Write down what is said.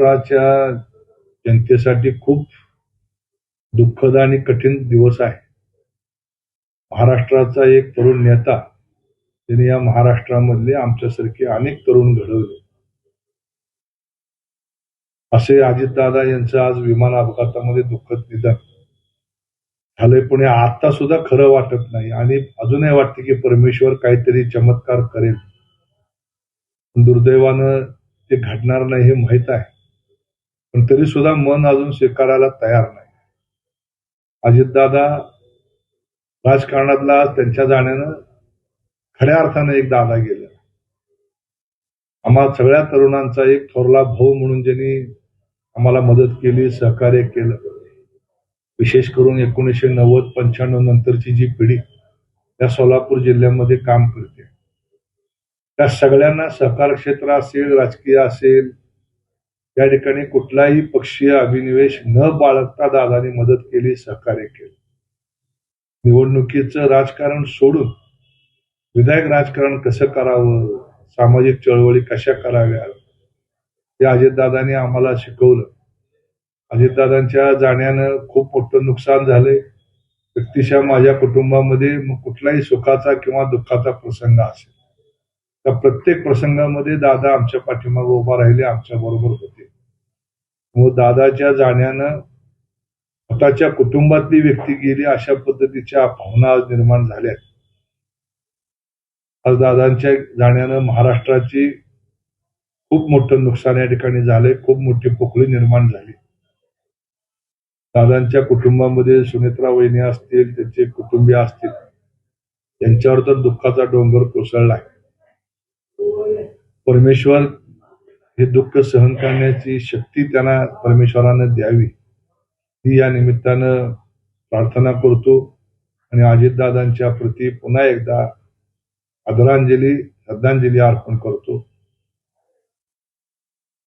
महाराष्ट्राच्या जनतेसाठी खूप दुःखद आणि कठीण दिवस आहे. महाराष्ट्राचा एक तरुण नेता त्यांनी या महाराष्ट्रामधले आमच्यासारखे अनेक तरुण घडवले. असे अजितदादा यांचं आज विमान अपघातामध्ये दुःखद निधन झालंय. पण आता सुद्धा खरं वाटत नाही आणि अजूनही वाटते की परमेश्वर काहीतरी चमत्कार करेल. दुर्दैवानं ते घडणार नाही हे माहित आहे, पण तरी सुद्धा मन अजून स्वीकारायला तयार नाही. अजितदादा राजकारणातला त्यांच्या जाण्यानं खऱ्या अर्थानं एक दादा गेला. आम्हा सगळ्या तरुणांचा एक थोरला भाऊ म्हणून ज्यांनी आम्हाला मदत केली, सहकार्य केलं. विशेष करून 1990-95 नंतरची जी पिढी त्या सोलापूर जिल्ह्यामध्ये काम करते, त्या सगळ्यांना सहकार क्षेत्र असेल, राजकीय असेल, या ठिकाणी कुठलाही पक्षीय अभिनिवेश न बाळगता दादानी मदत केली, सहकार्य केलं. निवडणुकीचं राजकारण सोडून विधायक राजकारण कसं करावं, सामाजिक चळवळी कशा कराव्या, हे अजितदादांनी आम्हाला शिकवलं. अजितदादांच्या जाण्यानं खूप मोठं नुकसान झालंय. व्यक्तिशः माझ्या कुटुंबामध्ये कुठलाही सुखाचा किंवा दुःखाचा प्रसंग असेल, त्या प्रत्येक प्रसंगामध्ये दादा आमच्या पाठीमागे उभा राहिले, आमच्या बरोबर होते. मग दादाच्या जाण्यानं स्वतःच्या कुटुंबातली व्यक्ती गेली अशा पद्धतीच्या भावना आज निर्माण झाल्या. आज दादांच्या जाण्यानं महाराष्ट्राची खूप मोठं नुकसान या ठिकाणी झालंय, खूप मोठी पोकळी निर्माण झाली. दादांच्या कुटुंबामध्ये सुनेत्रा वहिनी असतील, त्यांचे कुटुंबीय असतील, यांच्यावर तर दुःखाचा डोंगर कोसळलाय. परमेश्वर हे दुःख सहन करण्याची शक्ती त्यांना परमेश्वरानं द्यावी, ही या निमित्तानं प्रार्थना करतो. आणि अजितदादांच्या प्रती पुन्हा एकदा आदरांजली, श्रद्धांजली अर्पण करतो.